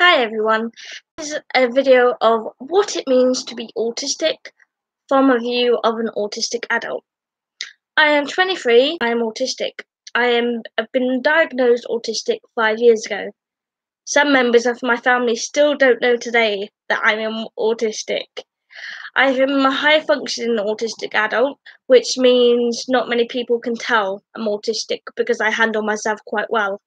Hi everyone, this is a video of what it means to be autistic from a view of an autistic adult. I am 23, I am autistic. I've been diagnosed autistic 5 years ago. Some members of my family still don't know today that I am autistic. I am a high functioning autistic adult, which means not many people can tell I'm autistic because I handle myself quite well.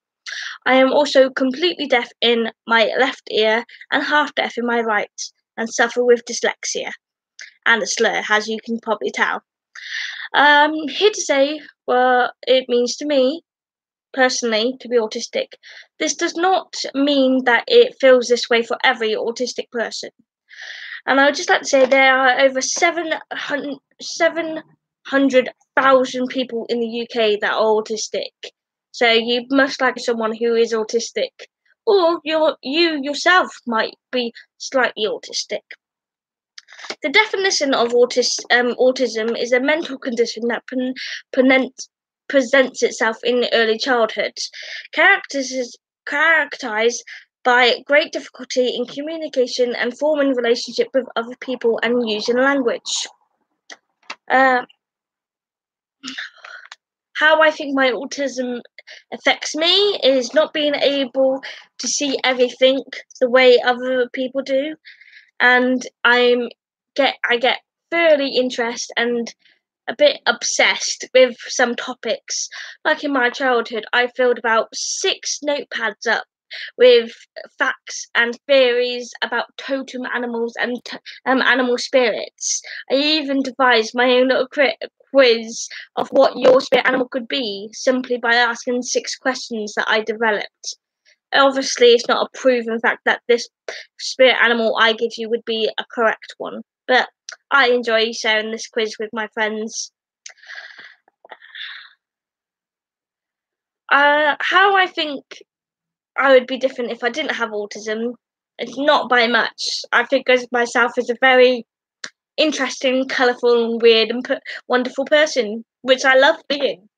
I am also completely deaf in my left ear and half deaf in my right, and suffer with dyslexia and a slur, as you can probably tell. Here to say what it means to me, personally, to be autistic. This does not mean that it feels this way for every autistic person. And I would just like to say there are over 700,000 people in the UK that are autistic. So you must like someone who is autistic. Or you yourself might be slightly autistic. The definition of autism is a mental condition that presents itself in early childhood, characterized by great difficulty in communication and forming relationship with other people and using language. How I think my autism affects me is not being able to see everything the way other people do, and I get fairly interested and a bit obsessed with some topics. Like in my childhood, I filled about 6 notepads up with facts and theories about totem animals and animal spirits. I even devised my own little quiz of what your spirit animal could be simply by asking 6 questions that I developed. Obviously, it's not a proven fact that this spirit animal I give you would be a correct one, but I enjoy sharing this quiz with my friends. How I think I would be different if I didn't have autism, it's not by much. I think of myself as a very interesting, colourful, and weird and wonderful person, which I love being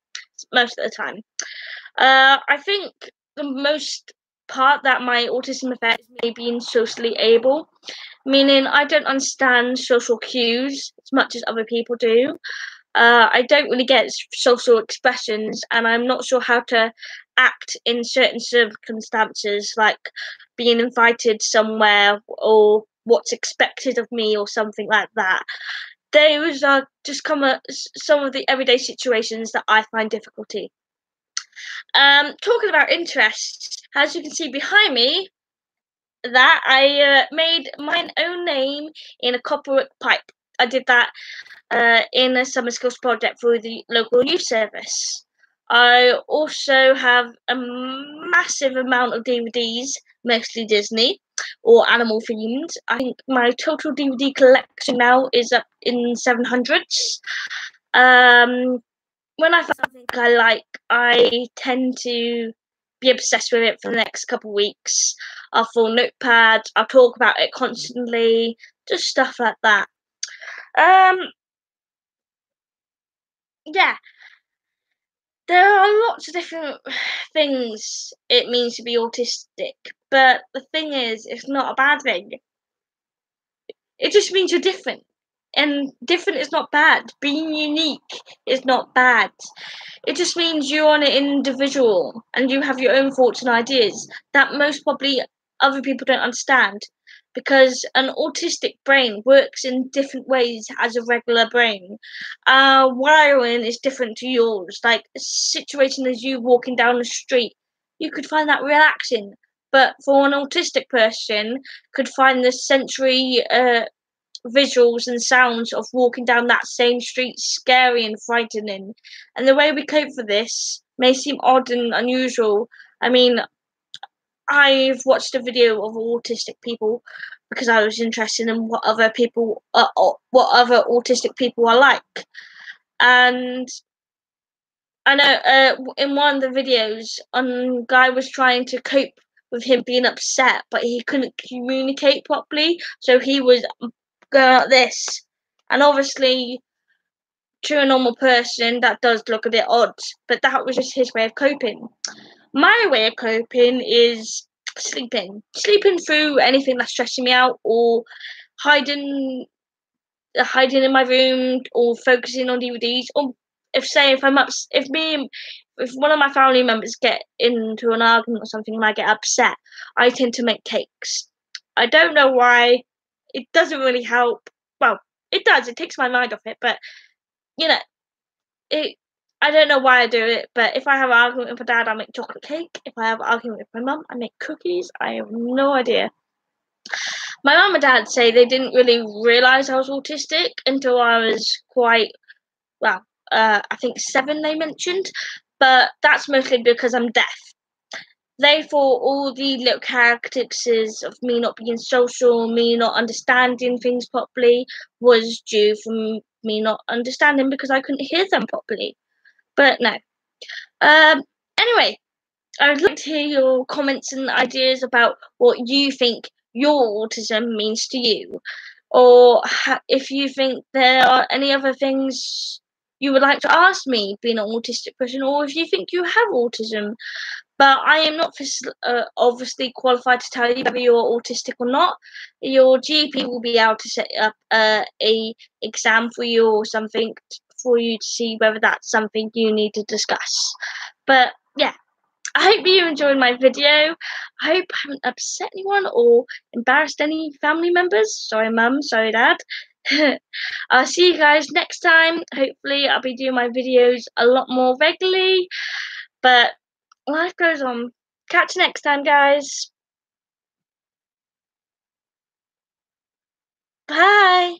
most of the time. I think the most part that my autism affects me being socially able, meaning I don't understand social cues as much as other people do. I don't really get social expressions, and I'm not sure how to act in certain circumstances, like being invited somewhere or what's expected of me or something like that. Those are just some of the everyday situations that I find difficulty. Talking about interests, as you can see behind me, that I made my own name in a copperwork pipe. I did that in a summer skills project through the local youth service. I also have a massive amount of DVDs, mostly Disney or animal themed. I think my total DVD collection now is up in 700s. When I find something I like, I tend to be obsessed with it for the next couple of weeks. I'll fill notepads, I'll talk about it constantly, just stuff like that. Yeah, there are lots of different things it means to be autistic, but the thing is, it's not a bad thing. It just means you're different. And different is not bad. Being unique is not bad. It just means you're an individual and you have your own thoughts and ideas that most probably other people don't understand, because an autistic brain works in different ways as a regular brain. Wiring is different to yours. Like a situation as you walking down the street, you could find that relaxing, but for an autistic person, could find the sensory visuals and sounds of walking down that same street scary and frightening. And the way we cope for this may seem odd and unusual. I mean, I've watched a video of autistic people because I was interested in what other autistic people are like. And I know in one of the videos, a guy was trying to cope with him being upset, but he couldn't communicate properly, so he was going like this. And obviously, to a normal person, that does look a bit odd, but that was just his way of coping. My way of coping is sleeping through anything that's stressing me out, or hiding hiding in my room, or focusing on DVDs, or if one of my family members get into an argument or something and I get upset, I tend to make cakes. I don't know why. It doesn't really help. Well, it does. It takes my mind off it, but you know, it. I don't know why I do it, but if I have an argument with my dad, I make chocolate cake. If I have an argument with my mum, I make cookies. I have no idea. My mum and dad say they didn't really realise I was autistic until I was quite, well, I think 7 they mentioned, but that's mostly because I'm deaf. They thought all the little characteristics of me not being social, me not understanding things properly, was due from me not understanding because I couldn't hear them properly. But no. Anyway, I would like to hear your comments and ideas about what you think your autism means to you, or if you think there are any other things you would like to ask me, being an autistic person, or if you think you have autism. But I am not obviously qualified to tell you whether you're autistic or not. Your GP will be able to set up a exam for you or something for you to see whether that's something you need to discuss. But yeah, I hope you enjoyed my video. I hope I haven't upset anyone or embarrassed any family members. Sorry, Mum. Sorry, Dad. I'll see you guys next time. Hopefully, I'll be doing my videos a lot more regularly. But life goes on. Catch you next time, guys. Bye.